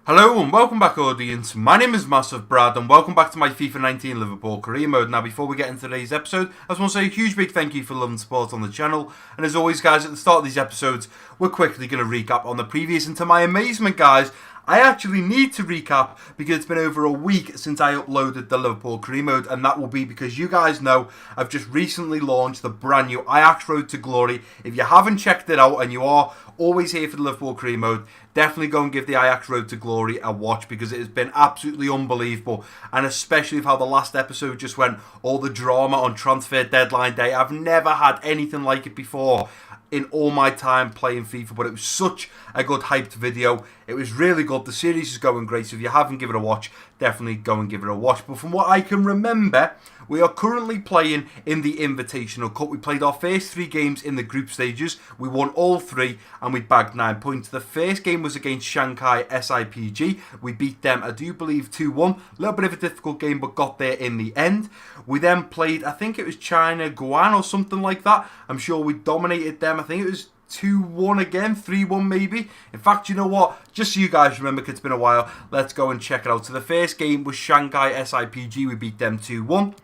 Hello and welcome back, audience. My name is MassiveBrad and welcome back to my FIFA 19 Liverpool career mode. Now, before we get into today's episode, I just want to say a huge big thank you for love and support on the channel. And as always, guys, at the start of these episodes, we're quickly going to recap on the previous. And to my amazement, guys, I actually need to recap because it's been over a week since I uploaded the Liverpool career mode, and that will be because you guys know I've just recently launched the brand new Ajax Road to Glory. If you haven't checked it out and you are always here for the Liverpool career mode, definitely go and give the Ajax Road to Glory a watch because it has been absolutely unbelievable, and especially with how the last episode just went, all the drama on transfer deadline day. I've never had anything like it before in all my time playing FIFA, but it was such a good hyped video. It was really good. The series is going great, so if you haven't given it a watch, definitely go and give it a watch. But from what I can remember, we are currently playing in the Invitational Cup. We played our first 3 games in the group stages. We won all 3 and we bagged 9 points. The first game was against Shanghai SIPG. We beat them, I do believe, 2-1. A little bit of a difficult game, but got there in the end. We then played, I think it was China Guan or something like that. I'm sure we dominated them. I think it was 2-1 again, 3-1 maybe. In fact, you know what? Just so you guys remember, because it's been a while, let's go and check it out. So the first game was Shanghai SIPG. We beat them 2-1.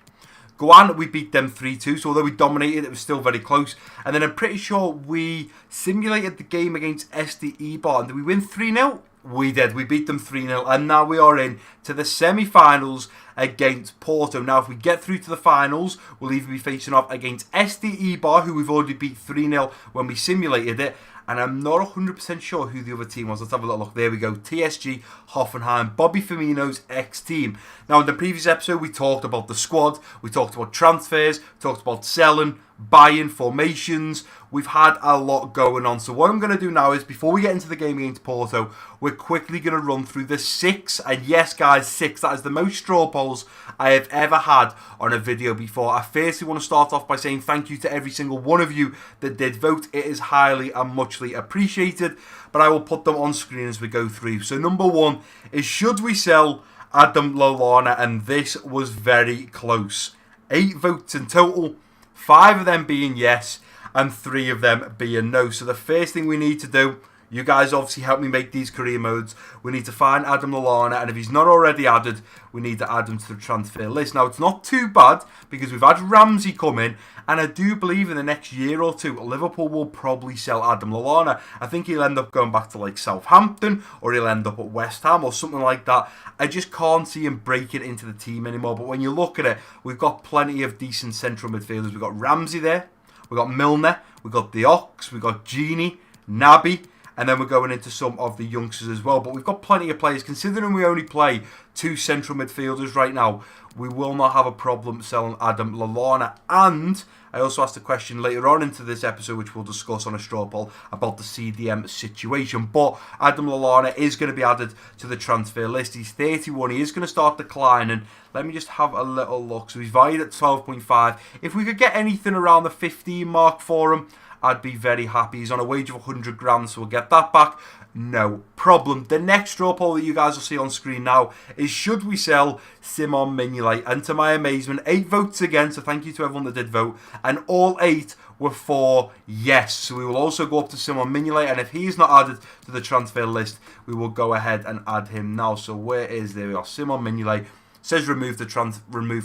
Guan, we beat them 3-2, so although we dominated, it was still very close. And then I'm pretty sure we simulated the game against SDE Bar. And did we win 3-0? We did. We beat them 3-0. And now we are in to the semi-finals against Porto. Now, if we get through to the finals, we'll either be facing off against SDE Bar, who we've already beat 3-0 when we simulated it. And I'm not 100% sure who the other team was. Let's have a little look. There we go. TSG Hoffenheim, Bobby Firmino's ex-team. Now, in the previous episode, we talked about the squad. We talked about transfers. We talked about selling, buying, formations. We've had a lot going on. So what I'm going to do now is, before we get into the game against Porto, we're quickly going to run through the 6. And yes, guys, 6. That is the most straw polls I have ever had on a video before. I firstly want to start off by saying thank you to every single one of you that did vote. It is highly and muchly appreciated. But I will put them on screen as we go through. So number 1 is, should we sell Adam Lallana? And this was very close. 8 votes in total, 5 of them being yes, and 3 of them being no. So the first thing we need to do, you guys obviously help me make these career modes, we need to find Adam Lallana, and if he's not already added, we need to add him to the transfer list. Now, it's not too bad because we've had Ramsey come in, and I do believe in the next year or two, Liverpool will probably sell Adam Lallana. I think he'll end up going back to like Southampton, or he'll end up at West Ham or something like that. I just can't see him breaking into the team anymore. But when you look at it, we've got plenty of decent central midfielders. We've got Ramsey there, we've got Milner, we've got the Ox, we've got Genie, Naby, and then we're going into some of the youngsters as well. But we've got plenty of players. Considering we only play 2 central midfielders right now, we will not have a problem selling Adam Lallana. And I also asked a question later on into this episode, which we'll discuss on a straw poll, about the CDM situation. But Adam Lallana is going to be added to the transfer list. He's 31. He is going to start declining. Let me just have a little look. So he's valued at 12.5. If we could get anything around the 15 mark for him, I'd be very happy. He's on a wage of 100 grand, so we'll get that back. No problem. The next straw poll that you guys will see on screen now is, should we sell Simon Mignolet? And to my amazement, 8 votes again, so thank you to everyone that did vote. And all 8 were for yes. So we will also go up to Simon Mignolet, and if he's not added to the transfer list, we will go ahead and add him now. So there we are, Simon Mignolet. Says removed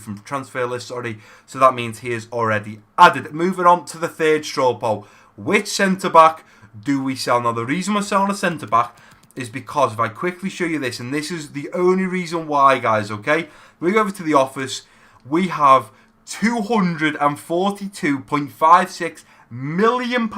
from transfer list, sorry. So that means he is already added. Moving on to the third straw poll. Which centre-back do we sell? Now, the reason we're selling a centre-back is because, if I quickly show you this, and this is the only reason why, guys, okay? We go over to the office. We have £242.56 million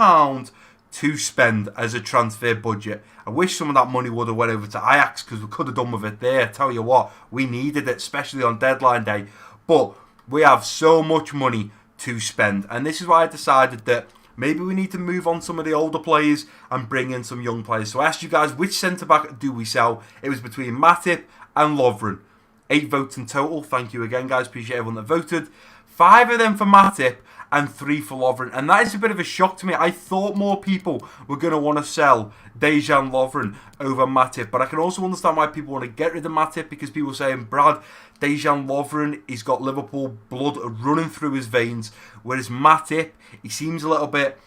to spend as a transfer budget. I wish some of that money would have went over to Ajax, because we could have done with it there. Tell you what, we needed it, especially on deadline day. But we have so much money to spend, and this is why I decided that maybe we need to move on some of the older players and bring in some young players. So I asked you guys, which centre-back do we sell? It was between Matip and Lovren. 8 votes in total. Thank you again, guys. Appreciate everyone that voted. 5 of them for Matip and 3 for Lovren. And that is a bit of a shock to me. I thought more people were going to want to sell Dejan Lovren over Matip. But I can also understand why people want to get rid of Matip, because people are saying, Brad, Dejan Lovren, he's got Liverpool blood running through his veins. Whereas Matip, he seems a little bit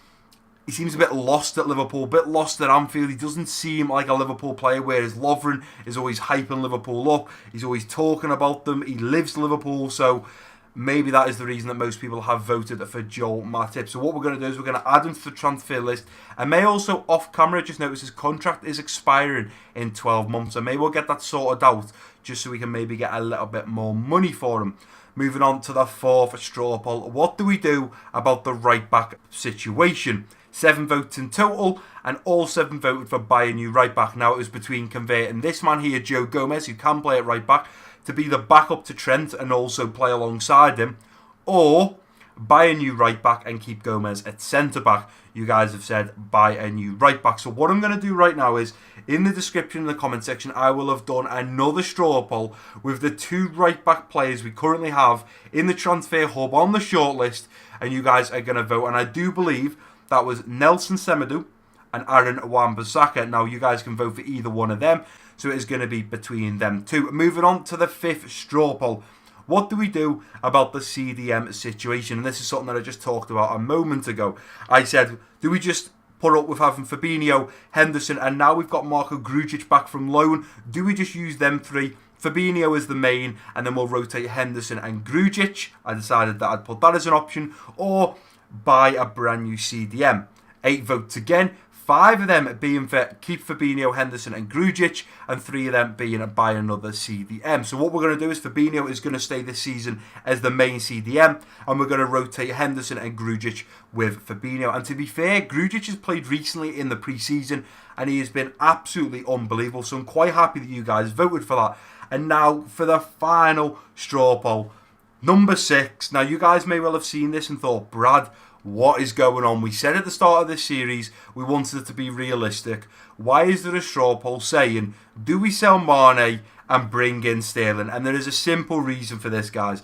he seems a bit lost at Liverpool, a bit lost at Anfield. He doesn't seem like a Liverpool player, whereas Lovren is always hyping Liverpool up. He's always talking about them. He lives Liverpool, so maybe that is the reason that most people have voted for Joel Matip. So what we're going to do is we're going to add him to the transfer list. And may also, off camera, just notice his contract is expiring in 12 months. So maybe we'll get that sorted out just so we can maybe get a little bit more money for him. Moving on to the fourth straw poll. What do we do about the right-back situation? 7 votes in total, and all 7 voted for buying a new right-back. Now, it was between converting this man here, Joe Gomez, who can play at right-back, to be the backup to Trent and also play alongside him, or buy a new right-back and keep Gomez at centre-back. You guys have said buy a new right-back. So what I'm going to do right now is, in the description in the comment section, I will have done another straw poll with the 2 right-back players we currently have in the transfer hub on the shortlist, and you guys are going to vote. And I do believe that was Nelson Semedo and Aaron Wan-Bissaka. Now, you guys can vote for either one of them, so it is going to be between them two. Moving on to the 5th straw poll. What do we do about the CDM situation? And this is something that I just talked about a moment ago. I said, do we just put up with having Fabinho, Henderson, and now we've got Marko Grujic back from loan? Do we just use them 3? Fabinho is the main, and then we'll rotate Henderson and Grujic. I decided that I'd put that as an option. Or buy a brand new CDM. 8 votes again, 5 of them being for keep Fabinho, Henderson and Grujic, and 3 of them being buy another CDM. So what we're going to do is Fabinho is going to stay this season as the main CDM, and we're going to rotate Henderson and Grujic with Fabinho. And to be fair, Grujic has played recently in the pre-season, and he has been absolutely unbelievable. So I'm quite happy that you guys voted for that. And now for the final straw poll. Number 6. Now, you guys may well have seen this and thought, Brad, what is going on? We said at the start of this series we wanted it to be realistic. Why is there a straw poll saying, do we sell Mane and bring in Sterling? And there is a simple reason for this, guys.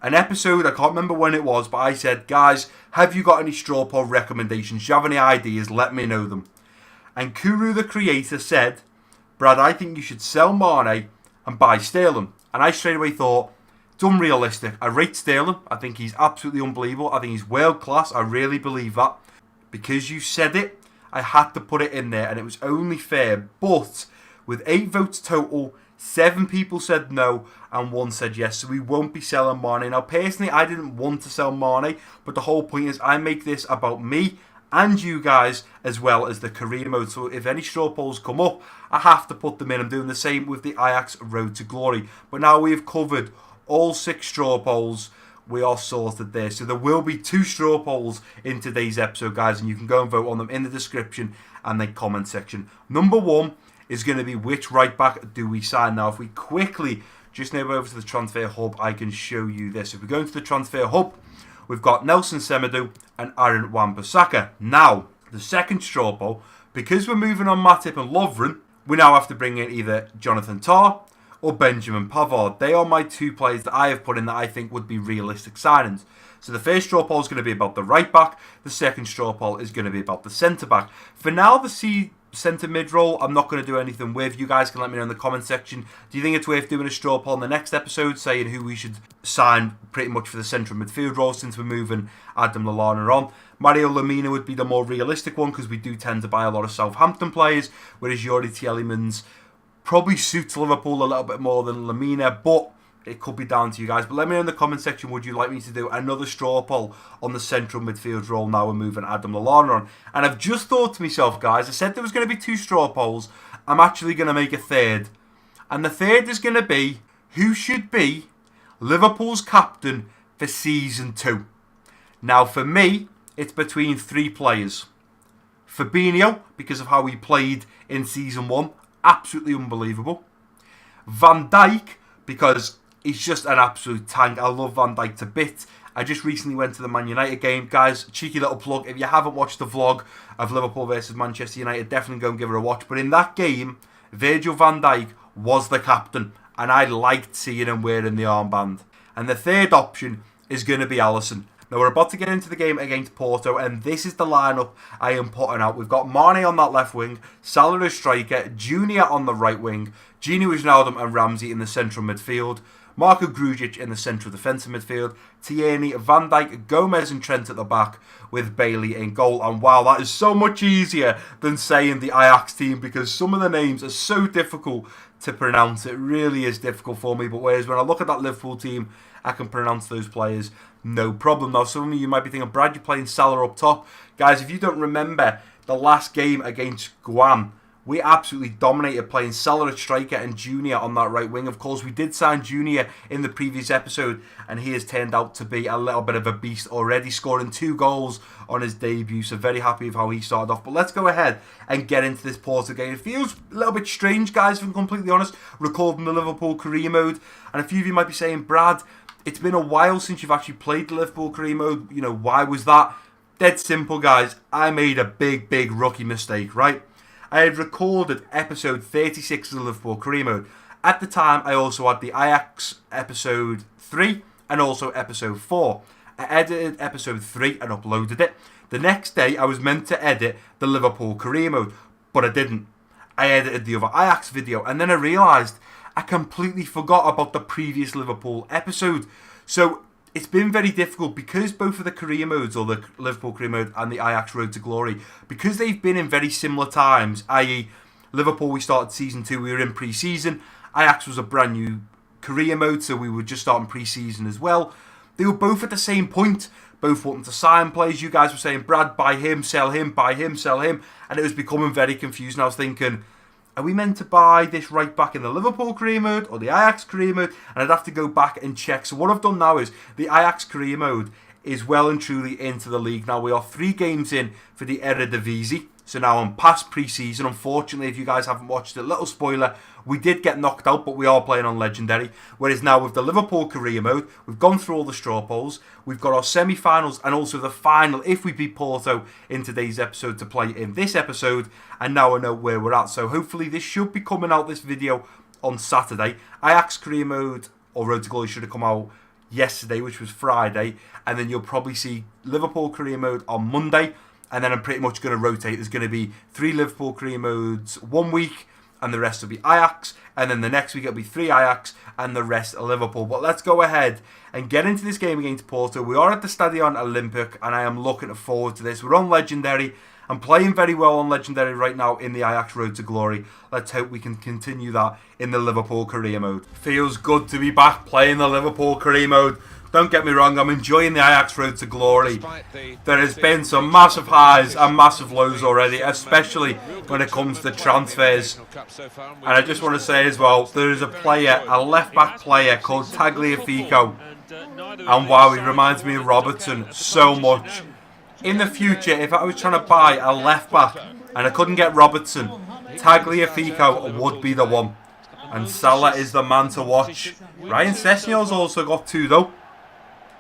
An episode, I can't remember when it was, but I said, guys, have you got any straw poll recommendations? Do you have any ideas? Let me know them. And Kuru, the creator, said, Brad, I think you should sell Mane and buy Sterling. And I straight away thought, it's unrealistic. I rate Sterling. I think he's absolutely unbelievable. I think he's world class. I really believe that. Because you said it, I had to put it in there, and it was only fair. But with 8 votes total, 7 people said no, and 1 said yes. So we won't be selling Mane. Now, personally, I didn't want to sell Mane, but the whole point is I make this about me and you guys, as well as the career mode. So if any straw polls come up, I have to put them in. I'm doing the same with the Ajax Road to Glory. But now we've covered all 6 straw polls. We are sorted there. So there will be 2 straw polls in today's episode, guys, and you can go and vote on them in the description and the comment section. Number 1 is going to be which right back do we sign. Now, if we quickly just neighbour over to the transfer hub, I can show you this. If we go into the transfer hub, we've got Nelson Semedo and Aaron Wan-Bissaka. Now, the second straw poll, because we're moving on Matip and Lovren, we now have to bring in either Jonathan Tah or Benjamin Pavard. They are my 2 players that I have put in that I think would be realistic signings. So the first straw poll is going to be about the right back. The second straw poll is going to be about the centre back. For now, the centre mid role, I'm not going to do anything with. You guys can let me know in the comment section. Do you think it's worth doing a straw poll in the next episode, saying who we should sign pretty much for the central midfield role, since we're moving Adam Lallana on? Mario Lemina would be the more realistic one, because we do tend to buy a lot of Southampton players, whereas Yuri Tielemans probably suits Liverpool a little bit more than Lemina, but it could be down to you guys. But let me know in the comment section, would you like me to do another straw poll on the central midfield role now we're moving Adam Lallana on? And I've just thought to myself, guys, I said there was going to be 2 straw polls. I'm actually going to make a third. And the third is going to be, who should be Liverpool's captain for Season 2? Now, for me, it's between 3 players. Fabinho, because of how he played in Season 1. Absolutely unbelievable. Van Dijk, because he's just an absolute tank. I love Van Dijk to bits. I just recently went to the Man United game. Guys, cheeky little plug. If you haven't watched the vlog of Liverpool versus Manchester United, definitely go and give it a watch. But in that game, Virgil van Dijk was the captain, and I liked seeing him wearing the armband. And the third option is going to be Alisson. Now, we're about to get into the game against Porto, and this is the lineup I am putting out. We've got Mane on that left wing, Salah as striker, Junior on the right wing, Gini Wijnaldum and Ramsey in the central midfield, Marco Grujic in the central defensive midfield, Tierney, Van Dijk, Gomez and Trent at the back with Bailey in goal. And wow, that is so much easier than saying the Ajax team because some of the names are so difficult to pronounce. It really is difficult for me, but whereas when I look at that Liverpool team, I can pronounce those players no problem. Now, some of you might be thinking, Brad, you're playing Salah up top. Guys, if you don't remember the last game against Guam, we absolutely dominated playing Salah at striker and Junior on that right wing. Of course, we did sign Junior in the previous episode, and he has turned out to be a little bit of a beast already, scoring 2 goals on his debut. So very happy with how he started off. But let's go ahead and get into this Porto game. It feels a little bit strange, guys, if I'm completely honest, recording the Liverpool career mode. And a few of you might be saying, Brad, it's been a while since you've actually played the Liverpool career mode. You know, why was that? Dead simple, guys. I made a big rookie mistake, right? I had recorded episode 36 of the Liverpool career mode. At the time, I also had the Ajax episode 3 and also episode 4. I edited episode 3 and uploaded it. The next day, I was meant to edit the Liverpool career mode, but I didn't. I edited the other Ajax video, and then I realised I completely forgot about the previous Liverpool episode. So it's been very difficult because both of the career modes, or the Liverpool career mode and the Ajax Road to Glory, because they've been in very similar times, i.e. Liverpool, we started season 2, we were in pre-season. Ajax was a brand new career mode, so we were just starting pre-season as well. They were both at the same point, both wanting to sign players. You guys were saying, Brad, buy him, sell him, buy him, sell him. And it was becoming very confusing. I was thinking, are we meant to buy this right back in the Liverpool career mode or the Ajax career mode? And I'd have to go back and check. So what I've done now is the Ajax career mode is well and truly into the league. Now we are 3 games in for the Eredivisie. So now I'm past pre-season. Unfortunately, if you guys haven't watched it, little spoiler, we did get knocked out, but we are playing on Legendary. Whereas now with the Liverpool career mode, we've gone through all the straw polls. We've got our semi-finals and also the final, if we beat Porto in today's episode, to play in this episode. And now I know where we're at. So hopefully this should be coming out, this video, on Saturday. Ajax career mode, or Road to Glory, should have come out yesterday, which was Friday. And then you'll probably see Liverpool career mode on Monday. And then I'm pretty much going to rotate. There's going to be 3 Liverpool career modes one week, and the rest will be Ajax. And then the next week it'll be 3 Ajax, and the rest are Liverpool. But let's go ahead and get into this game against Porto. We are at the Stadion Olympic, and I am looking forward to this. We're on Legendary. I'm playing very well on Legendary right now in the Ajax Road to Glory. Let's hope we can continue that in the Liverpool career mode. Feels good to be back playing the Liverpool career mode. Don't get me wrong, I'm enjoying the Ajax Road to Glory. There has been some massive highs and massive lows already, especially when it comes to transfers. And I just want to say as well, there is a player, a left-back player called Tagliafico. And wow, he reminds me of Robertson so much. In the future, if I was trying to buy a left-back and I couldn't get Robertson, Tagliafico would be the one. And Salah is the man to watch. Ryan Sesniol's also got 2 though.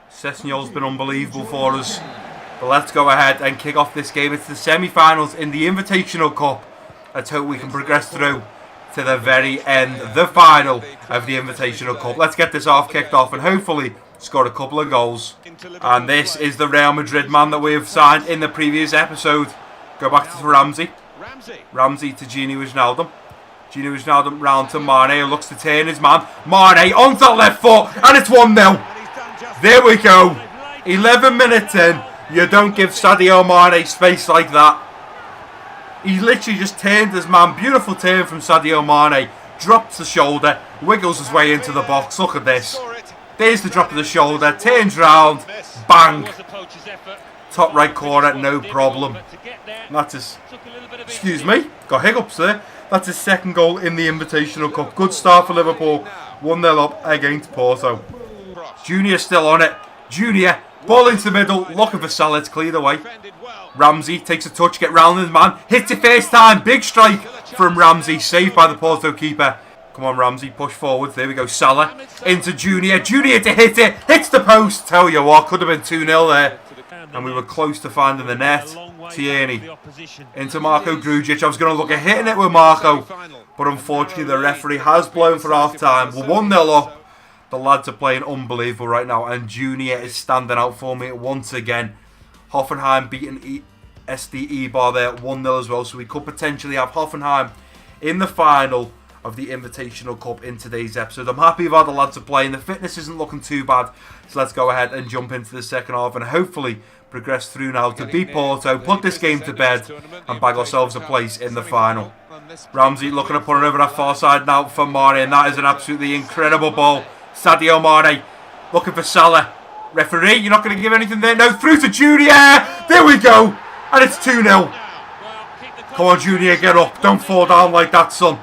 Sesniol's been unbelievable for us. But let's go ahead and kick off this game. It's the semi-finals in the Invitational Cup. Let's hope we can progress through to the very end, the final of the Invitational Cup. Let's get this kicked off and hopefully score a couple of goals. And this is the Real Madrid man that we have signed in the previous episode. Go back to Ramsey. Ramsey to Gini Wijnaldum. Gini Wijnaldum round to Mane, who looks to turn his man. Mane onto the left foot, and it's 1-0. There we go. 11 minutes in. You don't give Sadio Mane space like that. He literally just turned his man. Beautiful turn from Sadio Mane. Drops the shoulder. Wiggles his way into the box. Look at this. There's the drop of the shoulder. Turns round. Bang. Top right corner. No problem. That's his... Excuse me. Got hiccups there. That's his second goal in the Invitational Cup. Good start for Liverpool. 1-0 up against Porto. Junior still on it. Junior, ball into the middle, looking for Salah, it's cleared away. Ramsey takes a touch, get round his man, hits it first time, big strike from Ramsey, saved by the Porto keeper. Come on Ramsey, push forward, there we go, Salah into Junior, Junior to hit it, hits the post, tell you what, could have been 2-0 there. And we were close to finding the net. Tierney into Marco Grujic. I was going to look at hitting it with Marco, but unfortunately the referee has blown for half time. We're 1-0 up. The lads are playing unbelievable right now, and Junior is standing out for me once again. Hoffenheim beating SD Eibar there 1-0 as well, so we could potentially have Hoffenheim in the final of the Invitational Cup in today's episode. I'm happy with how the lads are playing. The fitness isn't looking too bad. So let's go ahead and jump into the second half and hopefully progress through now to beat Porto, put this game to bed and bag ourselves a place in the final. Ramsey looking to put it over that far side now for Mane, and that is an absolutely incredible ball. Sadio Mane looking for Salah. Referee, you're not going to give anything there. No, through to Junior. There we go. And it's 2-0. Come on, Junior, get up. Don't fall down like that, son.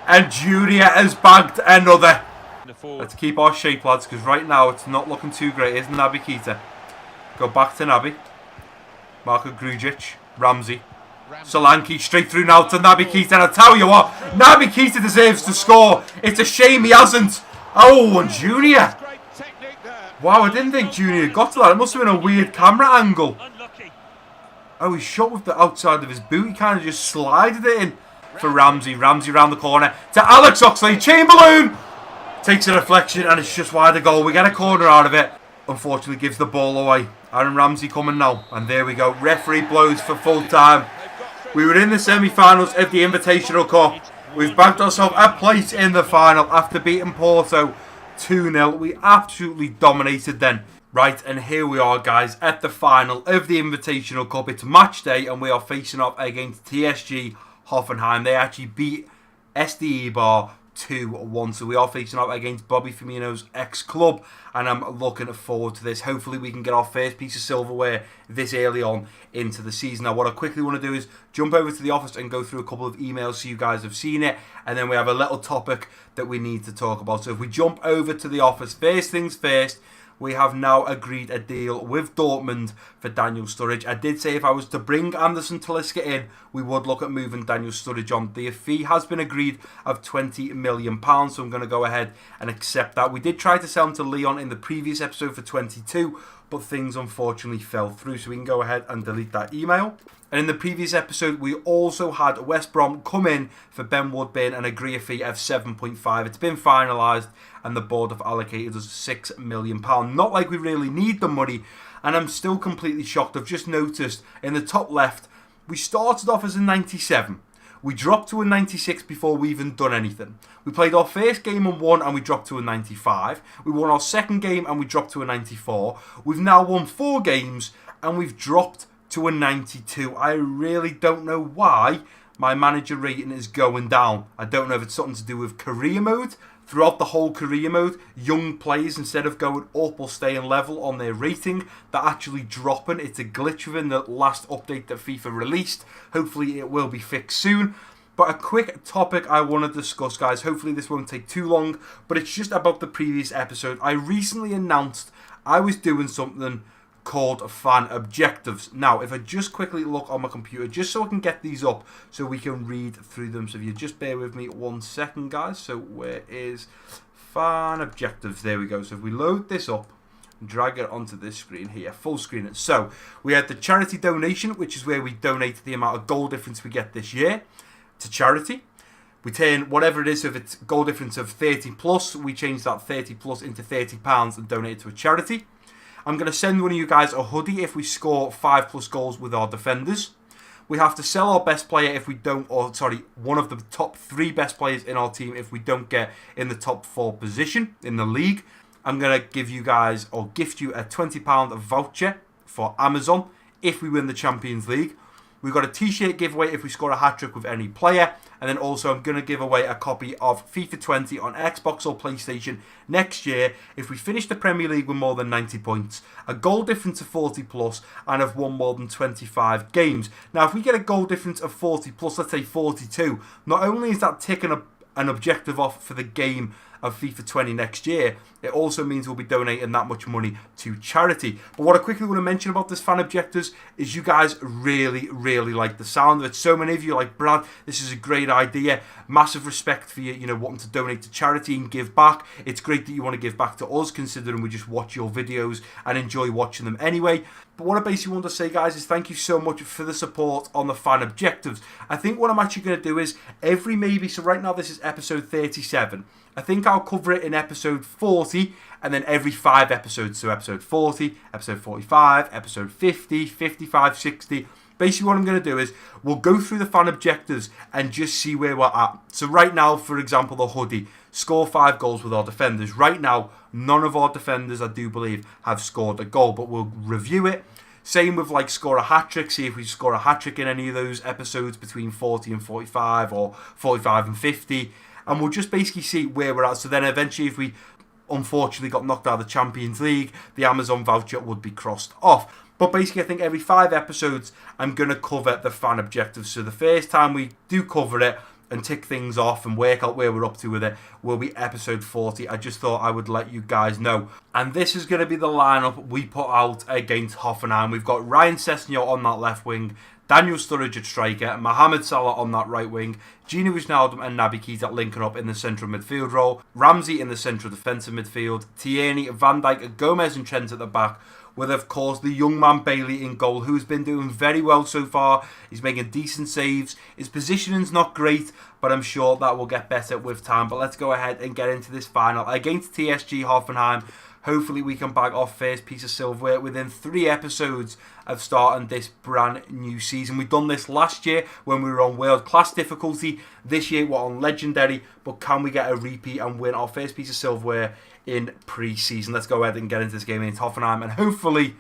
And Junior has bagged another. Let's keep our shape, lads, because right now it's not looking too great, isn't it, Naby Keita? Go back to Naby. Marko Grujic. Ramsey. Solanke straight through now to Naby Keita. And I tell you what, Naby Keita deserves to score. It's a shame he hasn't. Oh, and Junior. Wow, I didn't think Junior got to that. It must have been a weird camera angle. Oh, he shot with the outside of his boot. He kind of just slided it in for Ramsey. Ramsey round the corner to Alex Oxlade-Chamberlain. Takes a deflection and it's just wide of goal. We get a corner out of it. Unfortunately, gives the ball away. Aaron Ramsey coming now. And there we go. Referee blows for full time. We were in the semi-finals of the Invitational Cup. We've bagged ourselves a place in the final after beating Porto 2-0. We absolutely dominated then. Right, and here we are, guys, at the final of the Invitational Cup. It's match day, and we are facing off against TSG Hoffenheim. They actually beat SD Bar 2-1, so we are facing off against Bobby Firmino's ex-club, and I'm looking forward to this. Hopefully we can get our first piece of silverware this early on into the season. Now, what I quickly want to do is jump over to the office and go through a couple of emails so you guys have seen it, and then we have a little topic that we need to talk about. So if we jump over to the office, first things first, we have now agreed a deal with Dortmund for Daniel Sturridge. I did say if I was to bring Anderson Talisca in, we would look at moving Daniel Sturridge on. The fee has been agreed of £20 million, so I'm going to go ahead and accept that. We did try to sell him to Lyon in the previous episode for 22, but things unfortunately fell through, so we can go ahead and delete that email. And in the previous episode, we also had West Brom come in for Ben Woodburn and agree a fee of 7.5. It's been finalised and the board have allocated us £6 million. Not like we really need the money, and I'm still completely shocked. I've just noticed in the top left, we started off as a 97. We dropped to a 96 before we even done anything. We played our first game and won, and we dropped to a 95. We won our second game and we dropped to a 94. We've now won 4 games and we've dropped to a 92. I really don't know why my manager rating is going down. I don't know if it's something to do with career mode. Throughout the whole career mode, young players, instead of going up or staying level on their rating, they're actually dropping. It's a glitch within the last update that FIFA released. Hopefully it will be fixed soon. But a quick topic I want to discuss, guys. Hopefully this won't take too long, but it's just about the previous episode. I recently announced I was doing something called fan objectives. Now, if I just quickly look on my computer, just so I can get these up so we can read through them. So if you just bear with me 1 second, guys. So where is fan objectives? There we go. So if we load this up, drag it onto this screen here, full screen it. So we had the charity donation, which is where we donate the amount of goal difference we get this year to charity. We turn whatever it is, so if it's goal difference of 30 plus, we change that 30 plus into £30 and donate it to a charity. I'm going to send one of you guys a hoodie if we score 5 plus goals with our defenders. We have to sell our best player if we don't, or sorry, one of the top 3 best players in our team if we don't get in the top 4 position in the league. I'm going to give you guys, or gift you, a £20 voucher for Amazon if we win the Champions League. We've got a t-shirt giveaway if we score a hat-trick with any player. And then also I'm going to give away a copy of FIFA 20 on Xbox or PlayStation next year if we finish the Premier League with more than 90 points, a goal difference of 40 plus, and have won more than 25 games. Now, if we get a goal difference of 40 plus, let's say 42, not only is that ticking an objective off for the game of FIFA 20 next year, it also means we'll be donating that much money to charity. But what I quickly want to mention about this fan objectives is you guys really, really like the sound of it. So many of you are like, Brad, this is a great idea. Massive respect for you, wanting to donate to charity and give back. It's great that you want to give back to us, considering we just watch your videos and enjoy watching them anyway. But what I basically want to say, guys, is thank you so much for the support on the fan objectives. I think what I'm actually going to do is so right now this is episode 37. I think I'll cover it in episode 40 and then every 5 episodes. So episode 40, episode 45, episode 50, 55, 60. Basically what I'm going to do is we'll go through the fan objectives and just see where we're at. So right now, for example, the hoodie, score 5 goals with our defenders. Right now, none of our defenders, I do believe, have scored a goal, but we'll review it. Same with like score a hat-trick, see if we score a hat-trick in any of those episodes between 40 and 45 or 45 and 50. And we'll just basically see where we're at. So then eventually if we unfortunately got knocked out of the Champions League, the Amazon voucher would be crossed off. But basically I think every 5 episodes I'm going to cover the fan objectives. So the first time we do cover it and tick things off and work out where we're up to with it will be episode 40. I just thought I would let you guys know. And this is going to be the lineup we put out against Hoffenheim. We've got Ryan Sessegnon on that left wing, Daniel Sturridge at striker, Mohamed Salah on that right wing, Gini Wijnaldum and Naby Keita linking up in the central midfield role, Ramsey in the central defensive midfield, Tierney, Van Dijk, Gomez and Trent at the back, with of course the young man Bailey in goal, who's been doing very well so far. He's making decent saves. His positioning's not great, but I'm sure that will get better with time. But let's go ahead and get into this final against TSG Hoffenheim. Hopefully we can bag our first piece of silverware within 3 episodes of starting this brand new season. We've done this last year when we were on world class difficulty. This year we're on legendary, but can we get a repeat and win our first piece of silverware in pre-season? Let's go ahead and get into this game against Hoffenheim and hopefully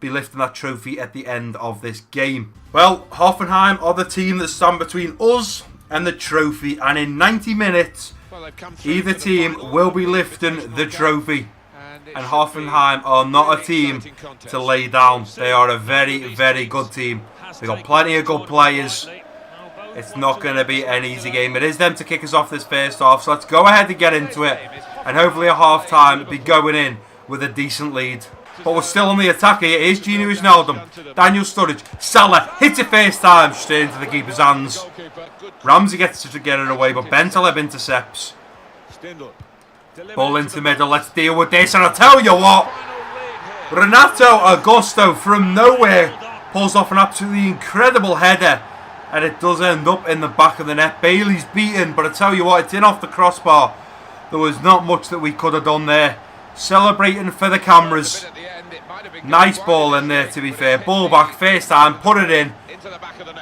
be lifting that trophy at the end of this game. Well, Hoffenheim are the team that stand between us and the trophy, and in 90 minutes either team will be lifting the trophy. And Hoffenheim are not a team to lay down. They are a very, very good team. They've got plenty of good players. It's not going to be an easy game. It is them to kick us off this first half. So let's go ahead and get into it. And hopefully at half-time be going in with a decent lead. But we're still on the attack here. Here's Gini Wijnaldum, Daniel Sturridge, Salah hits it first time straight into the keeper's hands. Ramsey gets to get it away, but Bentaleb intercepts. Ball into the middle, let's deal with this, and I'll tell you what, Renato Augusto from nowhere pulls off an absolutely incredible header, and it does end up in the back of the net. Bailey's beaten, but I tell you what, it's in off the crossbar. There was not much that we could have done there. Celebrating for the cameras. Nice ball in there, to be fair. Ball back, first time, put it in.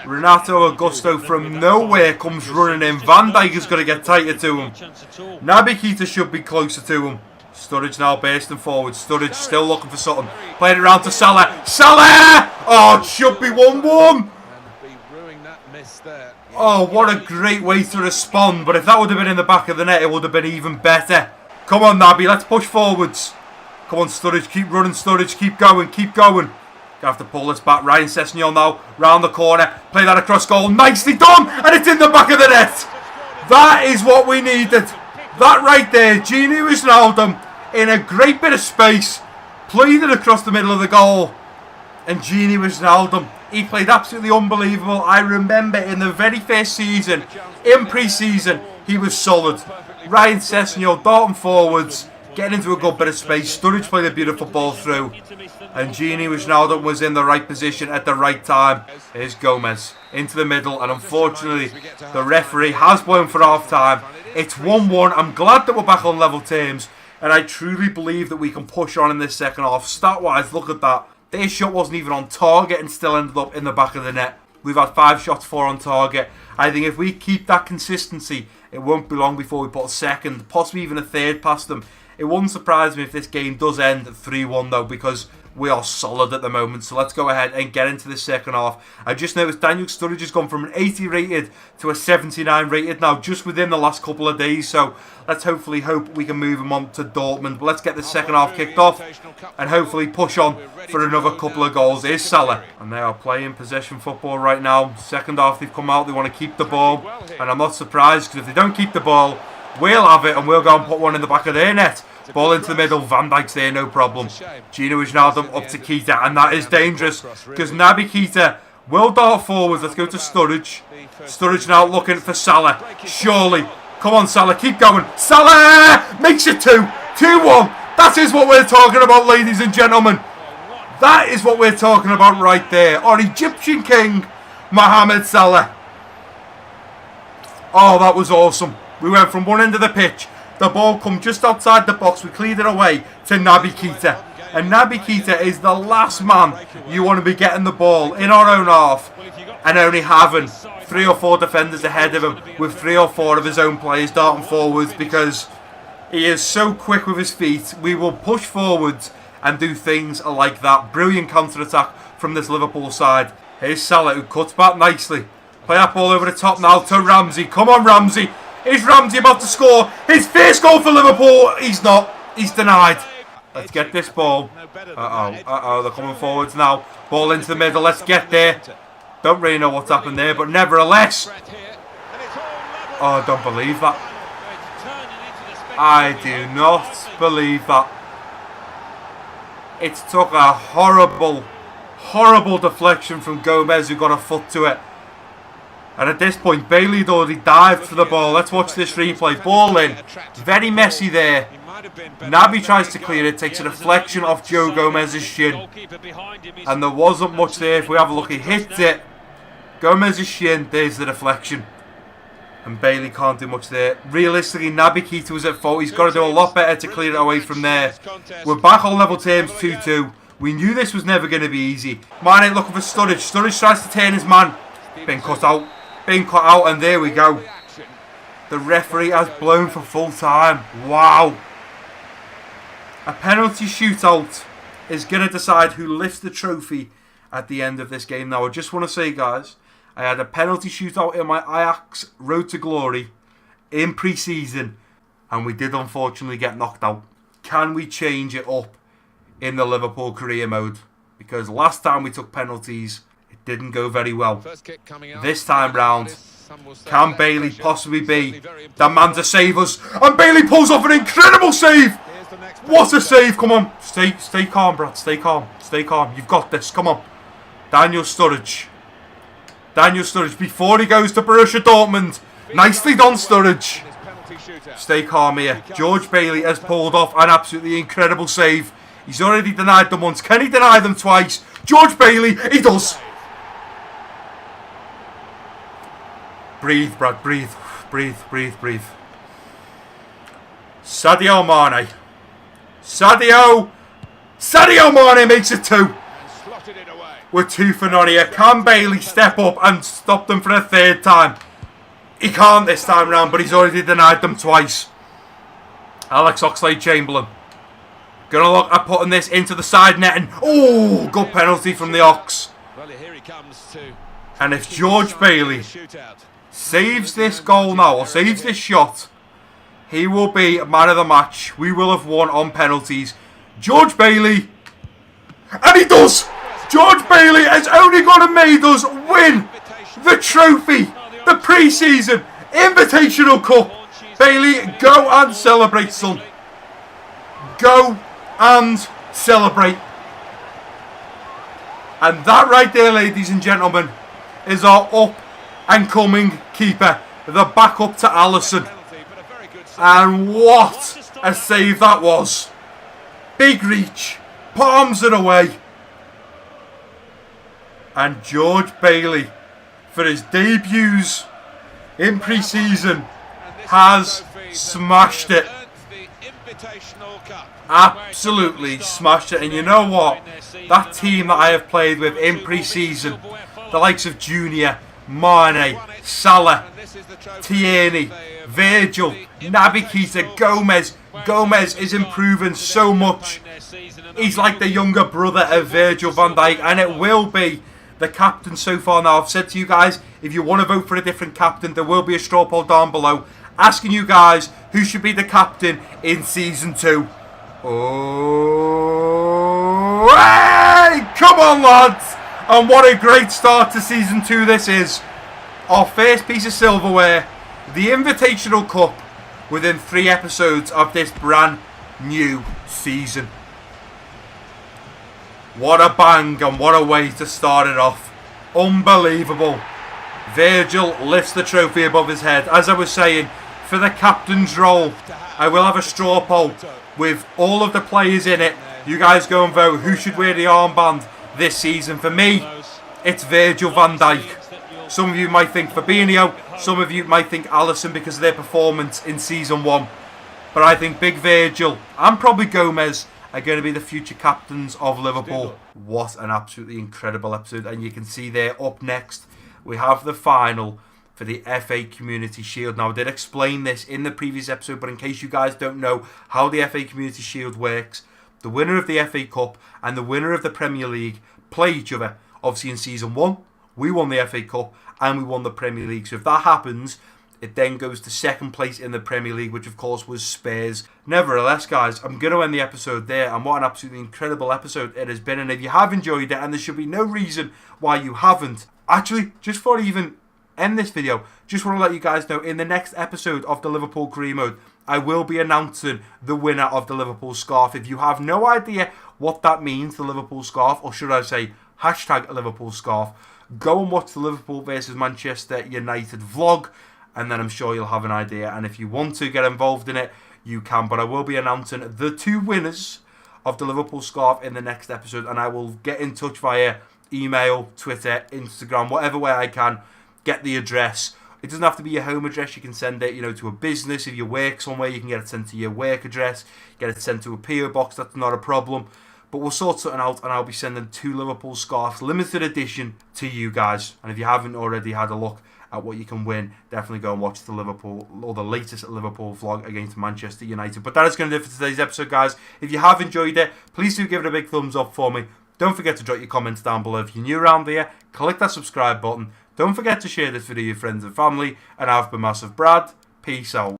Renato Augusto from nowhere comes running in. Van Dijk is going to get tighter to him. Naby Keita should be closer to him. Sturridge now bursting forward. Sturridge still looking for something. Playing it around to Salah. Salah! Oh, it should be 1-1. Oh, what a great way to respond. But if that would have been in the back of the net, it would have been even better. Come on, Naby, let's push forwards. Come on, Sturridge, keep running, Sturridge, keep going, keep going. Gonna have to pull this back. Ryan Sessegnon now, round the corner. Play that across goal. Nicely done! And it's in the back of the net. That is what we needed. That right there, Gini Wijnaldum in a great bit of space. Played it across the middle of the goal. And Gini Wijnaldum, he played absolutely unbelievable. I remember in the very first season, in pre-season, he was solid. Ryan Sessegnon darting forwards, getting into a good bit of space. Sturridge played a beautiful ball through. And Gini Wijnaldum was in the right position at the right time. Here's Gomez into the middle, and unfortunately the referee has blown for half time. It's 1-1. I'm glad that we're back on level terms, and I truly believe that we can push on in this second half. Stat wise, look at that. Their shot wasn't even on target and still ended up in the back of the net. We've had 5 shots, 4 on target. I think if we keep that consistency, it won't be long before we put a second, possibly even a third past them. It wouldn't surprise me if this game does end 3-1 though, because we are solid at the moment. So let's go ahead and get into the second half. I just noticed Daniel Sturridge has gone from an 80 rated to a 79 rated now just within the last couple of days. So let's hopefully hope we can move him on to Dortmund. But let's get the second half kicked off and hopefully push on for another couple of goals. Here's Salah. And they are playing possession football right now. Second half they've come out. They want to keep the ball. And I'm not surprised, because if they don't keep the ball, we'll have it and we'll go and put one in the back of their net. Ball into the middle, Van Dijk's there, no problem. Gini Wijnaldum up to Keita, and that is dangerous because Naby Keita will dart forwards. Let's go to Sturridge. Sturridge now looking for Salah. Surely. Come on, Salah, keep going. Salah makes it 2-1. That is what we're talking about, ladies and gentlemen. That is what we're talking about right there. Our Egyptian king, Mohamed Salah. Oh, that was awesome. We went from one end of the pitch. The ball come just outside the box. We cleared it away to Naby Keita. And Naby Keita is the last man you want to be getting the ball in our own half and only having 3 or 4 defenders ahead of him with 3 or 4 of his own players darting forwards, because he is so quick with his feet. We will push forwards and do things like that. Brilliant counter-attack from this Liverpool side. Here's Salah, who cuts back nicely. Play that ball over the top now to Ramsey. Come on, Ramsey. Is Ramsey about to score his first goal for Liverpool? He's not. He's denied. Let's get this ball. They're coming forwards now. Ball into the middle. Let's get there. Don't really know what's happened there, but nevertheless. Oh, I don't believe that. I do not believe that. It took a horrible, horrible deflection from Gomez, who got a foot to it. And at this point, Bailey had already dived for the ball. Let's watch this replay. Ball in. Very messy there. Naby tries to clear it, takes a deflection off Joe Gomez's shin. And there wasn't much there. If we have a look, he hits it. Gomez's shin, there's the deflection. And Bailey can't do much there. Realistically, Naby Keita was at fault. He's got to do a lot better to clear it away from there. We're back on level terms, 2-2. We knew this was never going to be easy. Mane looking for Sturridge. Sturridge tries to turn his man. Been cut out. Been cut out, and there we go. The referee has blown for full time. Wow. A penalty shootout is going to decide who lifts the trophy at the end of this game. Now, I just want to say, guys, I had a penalty shootout in my Ajax Road to Glory in pre-season, and we did unfortunately get knocked out. Can we change it up in the Liverpool career mode? Because last time we took penalties, it didn't go very well. This time round, can Bailey possibly be the man to save us? And Bailey pulls off an incredible save! What a save! Come on, stay calm, Brad. Stay calm. Stay calm. You've got this. Come on. Daniel Sturridge. Daniel Sturridge before he goes to Borussia Dortmund. Nicely done, Sturridge. Stay calm here. George Bailey has pulled off an absolutely incredible save. He's already denied them once. Can he deny them twice? George Bailey, he does. Breathe, Brad. Breathe. Breathe, breathe, breathe. Sadio Mane. Sadio Mane makes it 2. We're 2 for none here. Can Bailey step up and stop them for a third time? He can't this time round, but he's already denied them twice. Alex Oxlade-Chamberlain. Gonna look at putting this into the side netting. Oh, good penalty from the Ox. And if George Bailey saves this goal now, or saves this shot, he will be man of the match. We will have won on penalties. George Bailey. And he does! George Bailey has only got to made us win the trophy. The pre-season Invitational Cup. Bailey, go and celebrate, son. Go and celebrate. And that right there, ladies and gentlemen, is our up and coming keeper. The backup to Alisson. And what a save that was. Big reach. Palms it away. And George Bailey, for his debuts in pre-season, has smashed it. Absolutely smashed it. And you know what? That team that I have played with in pre-season, the likes of Junior, Mane, Salah, Tierney, Virgil, Naby Keita, Gomez. Gomez is improving so much. He's like the younger brother of Virgil van Dijk, and it will be the captain so far now. I've said to you guys, if you want to vote for a different captain, there will be a straw poll down below asking you guys who should be the captain in Season 2. Oh, hey! Come on, lads! And what a great start to Season 2 this is. Our first piece of silverware, the Invitational Cup, within 3 episodes of this brand new season. What a bang and what a way to start it off. Unbelievable. Virgil lifts the trophy above his head. As I was saying, for the captain's role, I will have a straw poll with all of the players in it. You guys go and vote who should wear the armband this season. For me, it's Virgil van Dijk. Some of you might think Fabinho, some of you might think Alisson because of their performance in Season 1. But I think Big Virgil, and probably Gomez, are going to be the future captains of Liverpool. What an absolutely incredible episode. And you can see there up next, we have the final for the FA Community Shield. Now, I did explain this in the previous episode, but in case you guys don't know how the FA Community Shield works, the winner of the FA Cup and the winner of the Premier League play each other. Obviously, in Season 1, we won the FA Cup and we won the Premier League. So if that happens, it then goes to second place in the Premier League, which of course was Spurs. Nevertheless, guys, I'm going to end the episode there, and what an absolutely incredible episode it has been. And if you have enjoyed it, and there should be no reason why you haven't, actually, just before I even end this video, just want to let you guys know, in the next episode of the Liverpool Career Mode, I will be announcing the winner of the Liverpool scarf. If you have no idea what that means, the Liverpool scarf, or should I say, hashtag Liverpool scarf, go and watch the Liverpool versus Manchester United vlog, and then I'm sure you'll have an idea. And if you want to get involved in it, you can. But I will be announcing the 2 winners of the Liverpool scarf in the next episode, and I will get in touch via email, Twitter, Instagram, whatever way I can. Get the address. It doesn't have to be your home address. You can send it, to a business. If you work somewhere, you can get it sent to your work address. Get it sent to a PO box. That's not a problem. But we'll sort something out, and I'll be sending 2 Liverpool scarves, limited edition, to you guys. And if you haven't already had a look at what you can win, definitely go and watch the Liverpool, or the latest Liverpool vlog against Manchester United. But that is going to do it for today's episode, guys. If you have enjoyed it, please do give it a big thumbs up for me. Don't forget to drop your comments down below. If you're new around here, click that subscribe button. Don't forget to share this video with your friends and family. And I've been Massive Brad. Peace out.